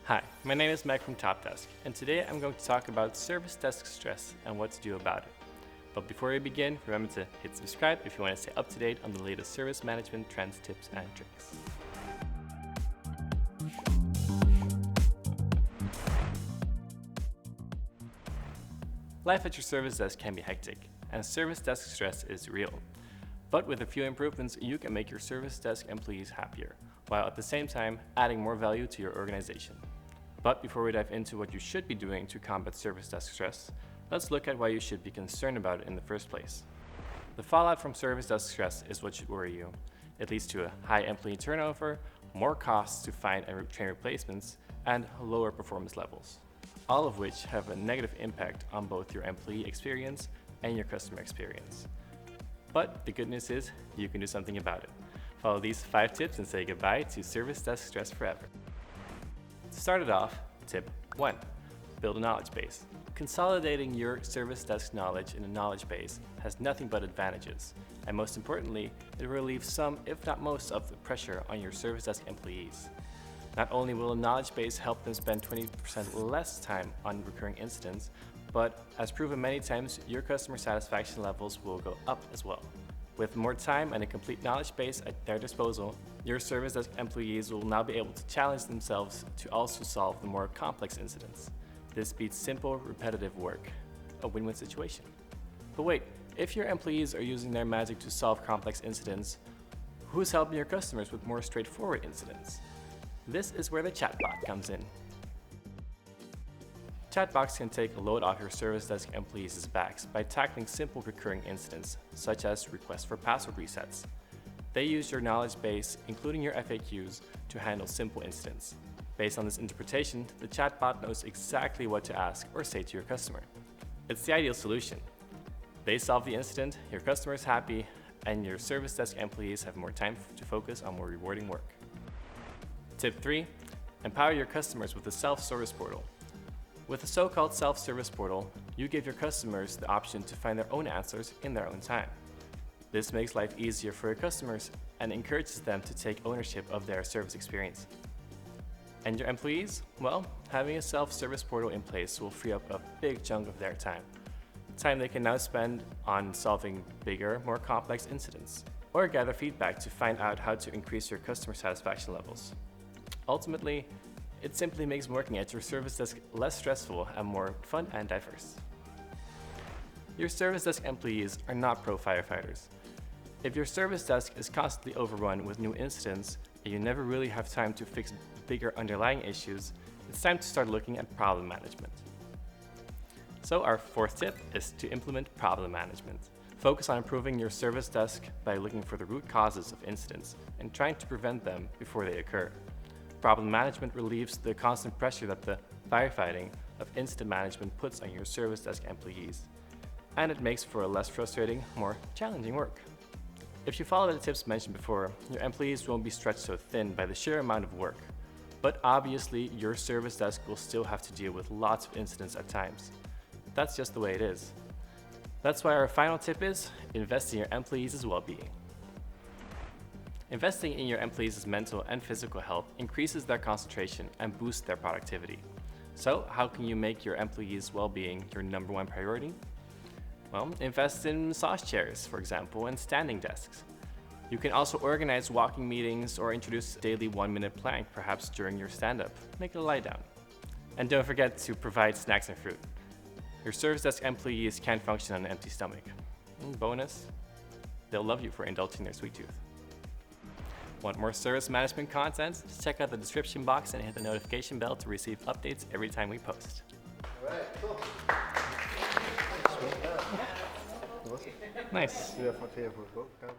Hi, my name is Mike from TOPdesk, and today I'm going to talk about service desk stress and what to do about it. But before we begin, remember to hit subscribe if you want to stay up to date on the latest service management trends, tips, and tricks. Life at your service desk can be hectic, and service desk stress is real. But with a few improvements, you can make your service desk employees happier, while at the same time adding more value to your organization. But before we dive into what you should be doing to combat service desk stress, let's look at why you should be concerned about it in the first place. The fallout from service desk stress is what should worry you. It leads to a high employee turnover, more costs to find and train replacements, and lower performance levels, all of which have a negative impact on both your employee experience and your customer experience. But the good news is, you can do something about it. Follow these 5 tips and say goodbye to service desk stress forever. To start it off, tip 1. Build a knowledge base. Consolidating your service desk knowledge in a knowledge base has nothing but advantages, and most importantly, it relieves some, if not most, of the pressure on your service desk employees. Not only will a knowledge base help them spend 20% less time on recurring incidents, but as proven many times, your customer satisfaction levels will go up as well. With more time and a complete knowledge base at their disposal, your service desk employees will now be able to challenge themselves to also solve the more complex incidents. This beats simple, repetitive work, a win-win situation. But wait, if your employees are using their magic to solve complex incidents, who's helping your customers with more straightforward incidents? This is where the chatbot comes in. Chatbots can take a load off your service desk employees' backs by tackling simple recurring incidents, such as requests for password resets. They use your knowledge base, including your FAQs, to handle simple incidents. Based on this interpretation, the chatbot knows exactly what to ask or say to your customer. It's the ideal solution. They solve the incident, your customer is happy, and your service desk employees have more time to focus on more rewarding work. Tip 3. Empower your customers with a self-service portal. With the so-called self-service portal, you give your customers the option to find their own answers in their own time. This makes life easier for your customers and encourages them to take ownership of their service experience. And your employees? Well, having a self-service portal in place will free up a big chunk of their time. Time they can now spend on solving bigger, more complex incidents, or gather feedback to find out how to increase your customer satisfaction levels. Ultimately, it simply makes working at your service desk less stressful and more fun and diverse. Your service desk employees are not pro firefighters. If your service desk is constantly overrun with new incidents and you never really have time to fix bigger underlying issues, it's time to start looking at problem management. So our 4th tip is to implement problem management. Focus on improving your service desk by looking for the root causes of incidents and trying to prevent them before they occur. Problem management relieves the constant pressure that the firefighting of incident management puts on your service desk employees, and it makes for a less frustrating, more challenging work. If you follow the tips mentioned before, your employees won't be stretched so thin by the sheer amount of work. But obviously, your service desk will still have to deal with lots of incidents at times. That's just the way it is. That's why our final tip is, invest in your employees' well-being. Investing in your employees' mental and physical health increases their concentration and boosts their productivity. So, how can you make your employees' well-being your number 1 priority? Well, invest in massage chairs, for example, and standing desks. You can also organize walking meetings or introduce a daily 1-minute plank, perhaps during your stand-up. Make it a lie down. And don't forget to provide snacks and fruit. Your service desk employees can't function on an empty stomach. And bonus, they'll love you for indulging their sweet tooth. Want more service management content? Just check out the description box and hit the notification bell to receive updates every time we post. All right, cool. Nice. Ja, van 2 voor het